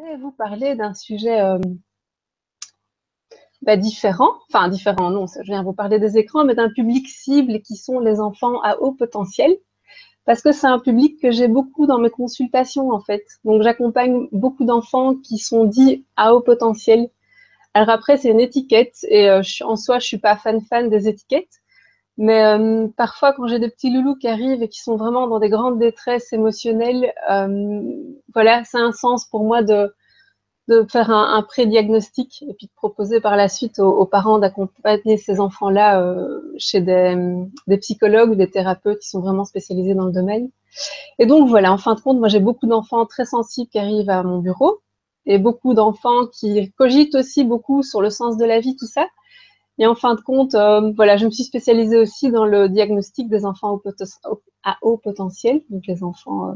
voulais vous parler d'un sujet différent, enfin différent, non, je viens vous parler des écrans, mais d'un public cible qui sont les enfants à haut potentiel, parce que c'est un public que j'ai beaucoup dans mes consultations en fait. Donc j'accompagne beaucoup d'enfants qui sont dits à haut potentiel. Alors après, c'est une étiquette et en soi, je suis pas fan des étiquettes. Mais parfois, quand j'ai des petits loulous qui arrivent et qui sont vraiment dans des grandes détresses émotionnelles, voilà, c'est un sens pour moi de faire un pré-diagnostic et puis de proposer par la suite aux parents d'accompagner ces enfants-là chez des psychologues ou des thérapeutes qui sont vraiment spécialisés dans le domaine. Et donc voilà, en fin de compte, moi j'ai beaucoup d'enfants très sensibles qui arrivent à mon bureau et beaucoup d'enfants qui cogitent aussi beaucoup sur le sens de la vie, tout ça. Et en fin de compte, voilà, je me suis spécialisée aussi dans le diagnostic des enfants à haut potentiel, donc les enfants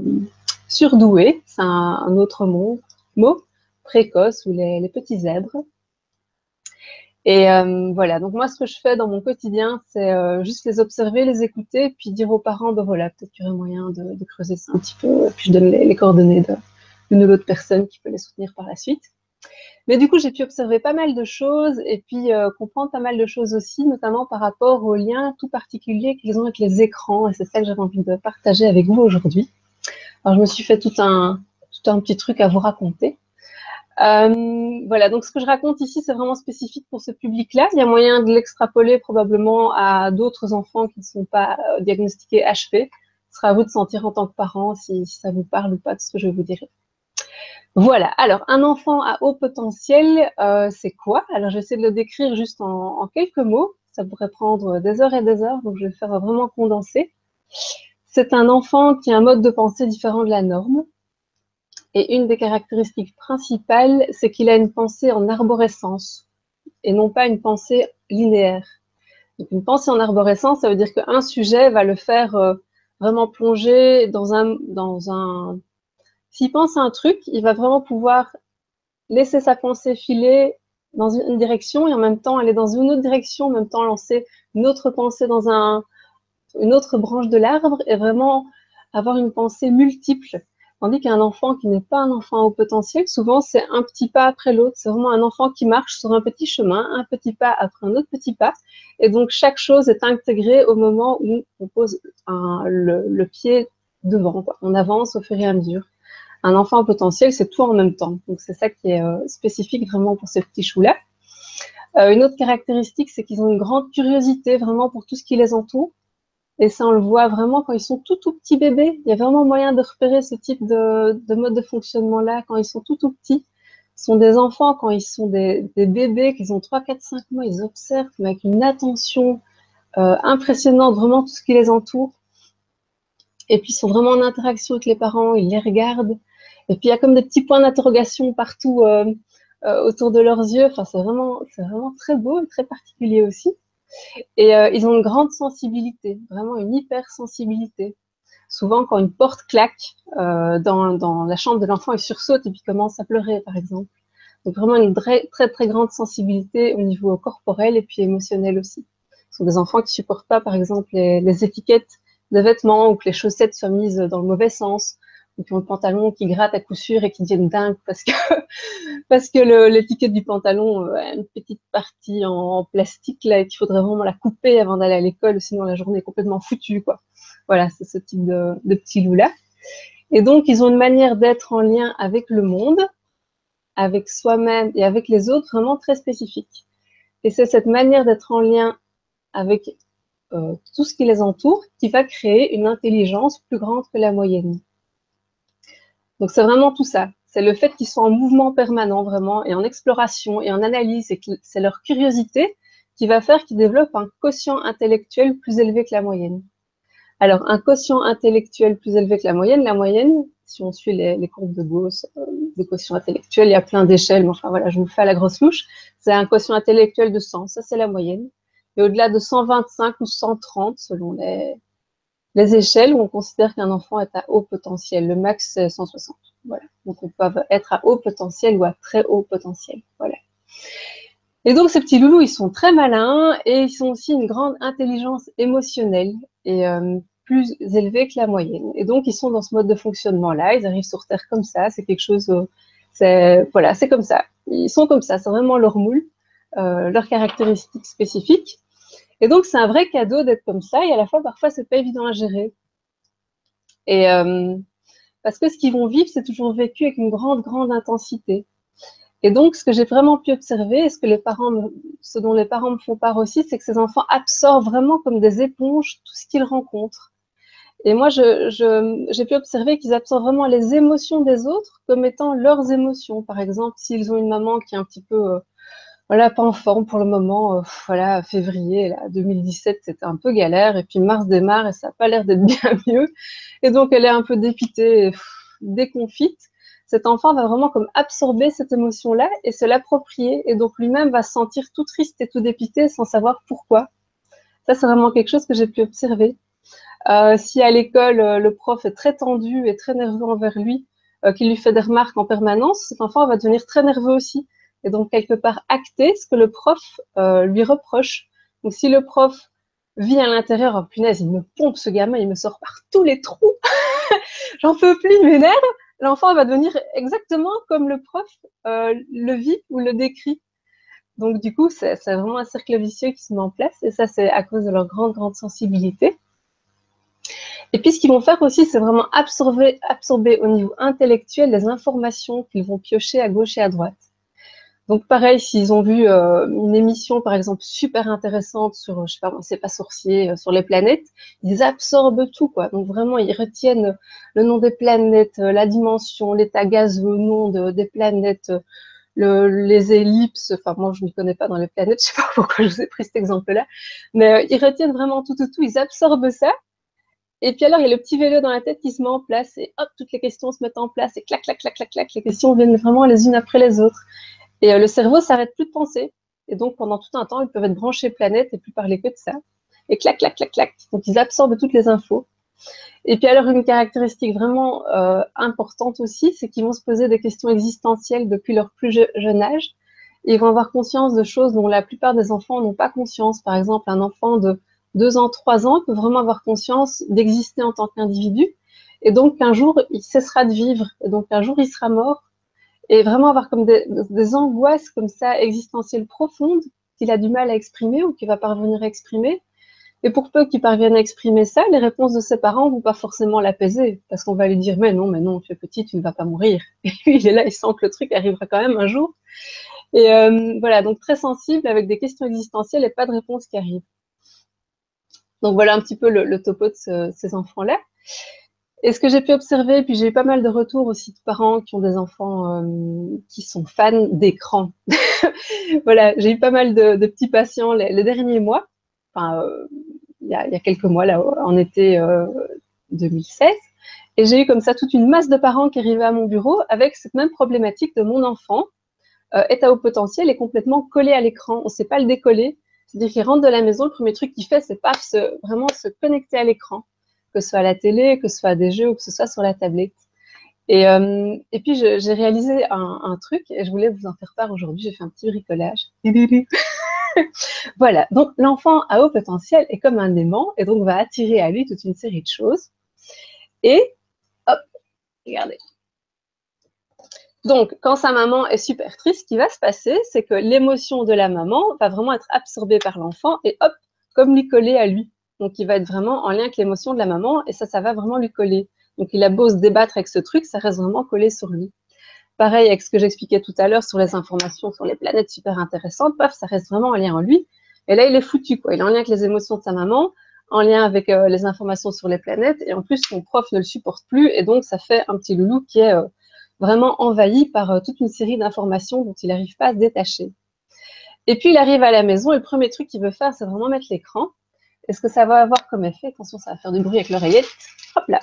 surdoués, c'est un autre mot, précoce ou les petits zèbres. Et voilà, donc moi ce que je fais dans mon quotidien, c'est juste les observer, les écouter, puis dire aux parents, ben voilà, peut-être qu'il y aurait moyen de creuser ça un petit peu, puis je donne les coordonnées d'une ou l'autre personne qui peut les soutenir par la suite. Mais du coup, j'ai pu observer pas mal de choses et puis comprendre pas mal de choses aussi, notamment par rapport aux liens tout particuliers qu'ils ont avec les écrans. Et c'est ça que j'avais envie de partager avec vous aujourd'hui. Alors, je me suis fait tout un petit truc à vous raconter. Voilà, donc ce que je raconte ici, c'est vraiment spécifique pour ce public-là. Il y a moyen de l'extrapoler probablement à d'autres enfants qui ne sont pas diagnostiqués HP. Ce sera à vous de sentir en tant que parent si ça vous parle ou pas de ce que je vais vous dire. Voilà, alors un enfant à haut potentiel, c'est quoi? Alors j'essaie de le décrire juste en quelques mots, ça pourrait prendre des heures et des heures, donc je vais faire vraiment condenser. C'est un enfant qui a un mode de pensée différent de la norme, et une des caractéristiques principales, c'est qu'il a une pensée en arborescence, et non pas une pensée linéaire. Donc une pensée en arborescence, ça veut dire qu'un sujet va le faire vraiment plonger dans un... S'il pense à un truc, il va vraiment pouvoir laisser sa pensée filer dans une direction et en même temps aller dans une autre direction, en même temps lancer une autre pensée dans une autre branche de l'arbre et vraiment avoir une pensée multiple. Tandis qu'un enfant qui n'est pas un enfant au potentiel, souvent c'est un petit pas après l'autre. C'est vraiment un enfant qui marche sur un petit chemin, un petit pas après un autre petit pas. Et donc chaque chose est intégrée au moment où on pose le pied devant, quoi. On avance au fur et à mesure. Un enfant au potentiel, c'est tout en même temps. Donc, c'est ça qui est spécifique vraiment pour ces petits choux-là. Une autre caractéristique, c'est qu'ils ont une grande curiosité vraiment pour tout ce qui les entoure. Et ça, on le voit vraiment quand ils sont tout petits bébés. Il y a vraiment moyen de repérer ce type de mode de fonctionnement-là quand ils sont tout petits. Ce sont des enfants, quand ils sont des bébés, qu'ils ont 3, 4, 5 mois, ils observent avec une attention impressionnante, vraiment tout ce qui les entoure. Et puis, ils sont vraiment en interaction avec les parents, ils les regardent. Et puis, il y a comme des petits points d'interrogation partout autour de leurs yeux. Enfin, c'est vraiment très beau et très particulier aussi. Et ils ont une grande sensibilité, vraiment une hypersensibilité. Souvent, quand une porte claque dans la chambre de l'enfant, il sursaute et puis commence à pleurer, par exemple. Donc, vraiment une très grande sensibilité au niveau corporel et puis émotionnel aussi. Ce sont des enfants qui supportent pas, par exemple, les étiquettes de vêtements ou que les chaussettes soient mises dans le mauvais sens ou qui ont le pantalon qui gratte à coup sûr et qui deviennent dingues parce que l'étiquette du pantalon a une petite partie en plastique là et qu'il faudrait vraiment la couper avant d'aller à l'école, sinon la journée est complètement foutue, quoi. Voilà, c'est ce type de petits loups-là. Et donc, ils ont une manière d'être en lien avec le monde, avec soi-même et avec les autres vraiment très spécifique. Et c'est cette manière d'être en lien avec tout ce qui les entoure qui va créer une intelligence plus grande que la moyenne. Donc c'est vraiment tout ça. C'est le fait qu'ils soient en mouvement permanent vraiment et en exploration et en analyse et que c'est leur curiosité qui va faire qu'ils développent un quotient intellectuel plus élevé que la moyenne. Alors un quotient intellectuel plus élevé que la moyenne, si on suit les courbes de Gauss, des quotients intellectuels, il y a plein d'échelles, mais enfin voilà, je vous fais à la grosse louche, c'est un quotient intellectuel de 100, ça c'est la moyenne. Et au-delà de 125 ou 130, selon les échelles, où on considère qu'un enfant est à haut potentiel. Le max, c'est 160. Voilà. Donc, on peut être à haut potentiel ou à très haut potentiel. Voilà. Et donc, ces petits loulous, ils sont très malins et ils ont aussi une grande intelligence émotionnelle et plus élevée que la moyenne. Et donc, ils sont dans ce mode de fonctionnement-là. Ils arrivent sur Terre comme ça. C'est quelque chose Voilà, c'est comme ça. Ils sont comme ça, c'est vraiment leur moule, leurs caractéristiques spécifiques. Et donc, c'est un vrai cadeau d'être comme ça, et à la fois, parfois, c'est pas évident à gérer. Et parce que ce qu'ils vont vivre, c'est toujours vécu avec une grande, grande intensité. Et donc, ce que j'ai vraiment pu observer, et ce dont les parents me font part aussi, c'est que ces enfants absorbent vraiment comme des éponges tout ce qu'ils rencontrent. Et moi, j'ai pu observer qu'ils absorbent vraiment les émotions des autres comme étant leurs émotions. Par exemple, s'ils ont une maman qui est un petit peu, voilà, pas en forme pour le moment, voilà, février, là, 2017, c'était un peu galère, et puis mars démarre et ça n'a pas l'air d'être bien mieux. Et donc, elle est un peu dépitée, et, déconfite. Cet enfant va vraiment comme absorber cette émotion-là et se l'approprier. Et donc, lui-même va se sentir tout triste et tout dépité sans savoir pourquoi. Ça, c'est vraiment quelque chose que j'ai pu observer. Si à l'école, le prof est très tendu et très nerveux envers lui, qu'il lui fait des remarques en permanence, cet enfant va devenir très nerveux aussi. Et donc, quelque part, acter ce que le prof lui reproche. Donc, si le prof vit à l'intérieur, oh, punaise, il me pompe ce gamin, il me sort par tous les trous, j'en peux plus, il m'énerve, l'enfant va devenir exactement comme le prof le vit ou le décrit. Donc, du coup, c'est vraiment un cercle vicieux qui se met en place. Et ça, c'est à cause de leur grande, grande sensibilité. Et puis, ce qu'ils vont faire aussi, c'est vraiment absorber au niveau intellectuel les informations qu'ils vont piocher à gauche et à droite. Donc, pareil, s'ils ont vu une émission, par exemple, super intéressante sur, je sais pas, c'est pas sorcier, sur les planètes, ils absorbent tout, quoi. Donc, vraiment, ils retiennent le nom des planètes, la dimension, l'état gazeux, le nom des planètes, les ellipses. Enfin, moi, je ne m'y connais pas dans les planètes, je sais pas pourquoi je vous ai pris cet exemple-là, mais ils retiennent vraiment tout, ils absorbent ça. Et puis alors, il y a le petit vélo dans la tête qui se met en place et hop, toutes les questions se mettent en place et clac, clac, clac, clac, clac, les questions viennent vraiment les unes après les autres. Et le cerveau s'arrête plus de penser. Et donc, pendant tout un temps, ils peuvent être branchés planète et plus parler que de ça. Et clac, clac, clac, clac. Donc, ils absorbent toutes les infos. Et puis alors, une caractéristique vraiment importante aussi, c'est qu'ils vont se poser des questions existentielles depuis leur plus jeune âge. Et ils vont avoir conscience de choses dont la plupart des enfants n'ont pas conscience. Par exemple, un enfant de 2 ans, 3 ans peut vraiment avoir conscience d'exister en tant qu'individu. Et donc, qu'un jour, il cessera de vivre. Et donc, un jour, il sera mort. Et vraiment avoir comme des angoisses comme ça, existentielles profondes, qu'il a du mal à exprimer ou qu'il va parvenir à exprimer. Et pour peu qu'il parvienne à exprimer ça, les réponses de ses parents ne vont pas forcément l'apaiser, parce qu'on va lui dire mais non, tu es petit, tu ne vas pas mourir. Et lui, il est là, il sent que le truc arrivera quand même un jour. Et voilà, donc très sensible avec des questions existentielles et pas de réponse qui arrive. Donc voilà un petit peu le topo de ces enfants-là. Et ce que j'ai pu observer, puis j'ai eu pas mal de retours aussi de parents qui ont des enfants qui sont fans d'écran. Voilà, j'ai eu pas mal de petits patients les derniers mois, enfin il y a quelques mois, là, en été 2016. Et j'ai eu comme ça toute une masse de parents qui arrivaient à mon bureau avec cette même problématique de mon enfant est à haut potentiel et complètement collé à l'écran. On ne sait pas le décoller. C'est-à-dire qu'il rentre de la maison, le premier truc qu'il fait, c'est paf, vraiment se connecter à l'écran, que ce soit à la télé, que ce soit à des jeux ou que ce soit sur la tablette. Et puis, j'ai réalisé un truc et je voulais vous en faire part aujourd'hui. J'ai fait un petit bricolage. Voilà, donc l'enfant à haut potentiel est comme un aimant et donc va attirer à lui toute une série de choses. Et hop, regardez. Donc, quand sa maman est super triste, ce qui va se passer, c'est que l'émotion de la maman va vraiment être absorbée par l'enfant et hop, comme lui coller à lui. Donc, il va être vraiment en lien avec l'émotion de la maman et ça va vraiment lui coller. Donc, il a beau se débattre avec ce truc, ça reste vraiment collé sur lui. Pareil avec ce que j'expliquais tout à l'heure sur les informations sur les planètes super intéressantes, paf, ça reste vraiment en lien en lui. Et là, il est foutu, quoi. Il est en lien avec les émotions de sa maman, en lien avec les informations sur les planètes, et en plus, son prof ne le supporte plus, et donc ça fait un petit loulou qui est vraiment envahi par toute une série d'informations dont il n'arrive pas à se détacher. Et puis, il arrive à la maison, et le premier truc qu'il veut faire, c'est vraiment mettre l'écran. Et ce que ça va avoir comme effet, attention, ça va faire du bruit avec l'oreillette, hop là,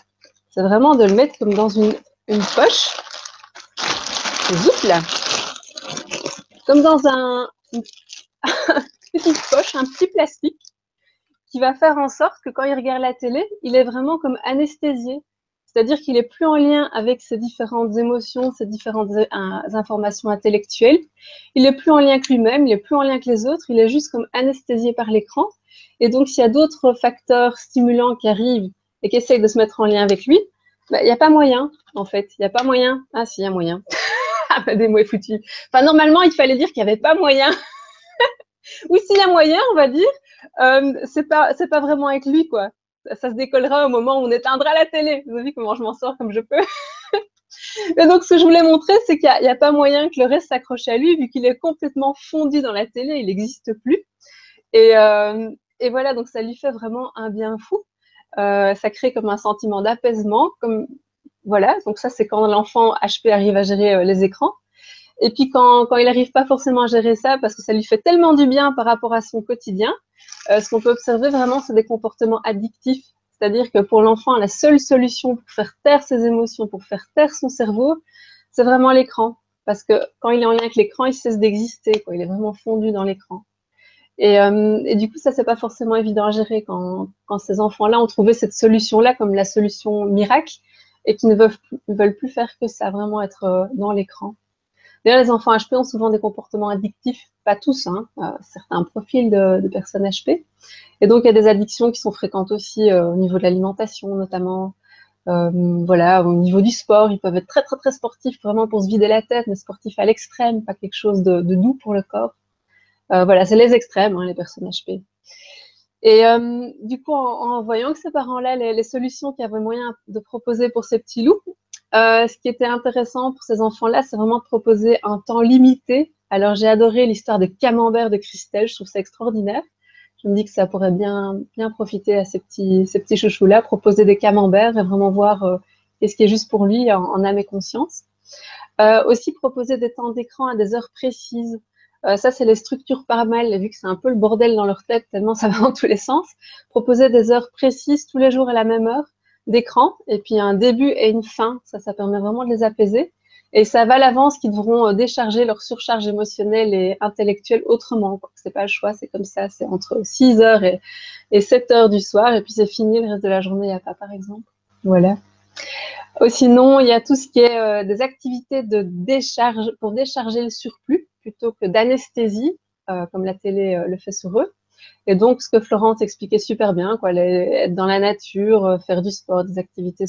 c'est vraiment de le mettre comme dans une poche, zoup là, comme dans une petite poche, un petit plastique, qui va faire en sorte que quand il regarde la télé, il est vraiment comme anesthésié. C'est-à-dire qu'il est plus en lien avec ses différentes émotions, ses différentes informations intellectuelles. Il est plus en lien que lui-même, il est plus en lien que les autres, il est juste comme anesthésié par l'écran. Et donc, s'il y a d'autres facteurs stimulants qui arrivent et qui essayent de se mettre en lien avec lui, il n'y a pas moyen, en fait. Il n'y a pas moyen. Ah si, il y a moyen. Des mots foutus. Enfin, normalement, il fallait dire qu'il n'y avait pas moyen. Ou s'il y a moyen, on va dire, c'est pas vraiment avec lui, quoi. Ça se décollera au moment où on éteindra la télé. Vous avez vu comment je m'en sors comme je peux. Et donc, ce que je voulais montrer, c'est qu'il n'y a pas moyen que le reste s'accroche à lui, vu qu'il est complètement fondu dans la télé, il n'existe plus. Et, et voilà, donc ça lui fait vraiment un bien fou. Ça crée comme un sentiment d'apaisement, comme voilà. Donc ça, c'est quand l'enfant HP arrive à gérer les écrans. Et puis quand il n'arrive pas forcément à gérer ça, parce que ça lui fait tellement du bien par rapport à son quotidien, ce qu'on peut observer vraiment, c'est des comportements addictifs. C'est-à-dire que pour l'enfant, la seule solution pour faire taire ses émotions, pour faire taire son cerveau, c'est vraiment l'écran. Parce que quand il est en lien avec l'écran, il cesse d'exister, quoi. Il est vraiment fondu dans l'écran. Et du coup, ça, c'est pas forcément évident à gérer quand ces enfants-là ont trouvé cette solution-là comme la solution miracle et qui ne veulent plus faire que ça, vraiment être dans l'écran. D'ailleurs, les enfants HP ont souvent des comportements addictifs, pas tous, hein, certains profils de personnes HP. Et donc, il y a des addictions qui sont fréquentes aussi au niveau de l'alimentation, notamment. Voilà, au niveau du sport, ils peuvent être très, très, très sportifs, vraiment pour se vider la tête, mais sportifs à l'extrême, pas quelque chose de doux pour le corps. Voilà, c'est les extrêmes, hein, les personnes HP. Et du coup, en voyant que ces parents-là, les solutions qu'il y avait moyen de proposer pour ces petits loups, ce qui était intéressant pour ces enfants-là, c'est vraiment de proposer un temps limité. Alors, j'ai adoré l'histoire de Camembert de Christelle, je trouve ça extraordinaire. Je me dis que ça pourrait bien profiter à ces petits chouchous-là, proposer des camemberts et vraiment voir qu'est-ce qui est juste pour lui en âme et conscience. Aussi proposer des temps d'écran à des heures précises. Ça, c'est les structures pas mal, vu que c'est un peu le bordel dans leur tête, tellement ça va dans tous les sens. Proposer des heures précises tous les jours à la même heure d'écran, et puis un début et une fin. Ça permet vraiment de les apaiser. Et ça va à l'avance qu'ils devront décharger leur surcharge émotionnelle et intellectuelle autrement. C'est pas le choix, c'est comme ça. C'est entre 6 heures et 7 heures du soir, et puis c'est fini, le reste de la journée, il n'y a pas, par exemple. Voilà. Sinon, il y a tout ce qui est des activités de décharge pour décharger le surplus plutôt que d'anesthésie, comme la télé le fait sur eux. Et donc, ce que Florence expliquait super bien, quoi, être dans la nature, faire du sport, des activités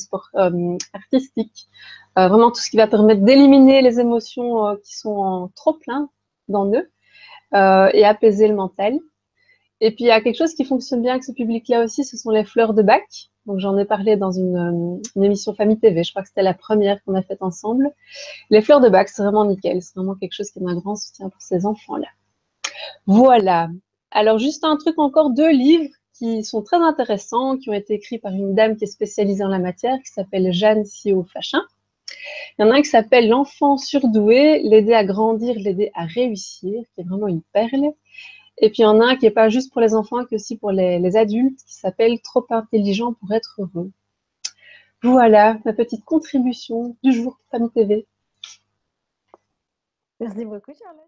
artistiques, vraiment tout ce qui va permettre d'éliminer les émotions qui sont en trop plein dans eux et apaiser le mental. Et puis, il y a quelque chose qui fonctionne bien avec ce public-là aussi, ce sont les fleurs de bac. Donc, j'en ai parlé dans une émission Famille TV. Je crois que c'était la première qu'on a faite ensemble. Les fleurs de bac, c'est vraiment nickel. C'est vraiment quelque chose qui est un grand soutien pour ces enfants-là. Voilà. Alors, juste un truc encore, 2 livres qui sont très intéressants, qui ont été écrits par une dame qui est spécialisée en la matière, qui s'appelle Jeanne Sio-Fachin. Il y en a un qui s'appelle L'enfant surdoué, l'aider à grandir, l'aider à réussir, qui est vraiment une perle. Et puis, il y en a un qui n'est pas juste pour les enfants, qui est aussi pour les adultes, qui s'appelle Trop intelligent pour être heureux. Voilà, ma petite contribution du jour, Famille TV. Merci beaucoup, Charlotte.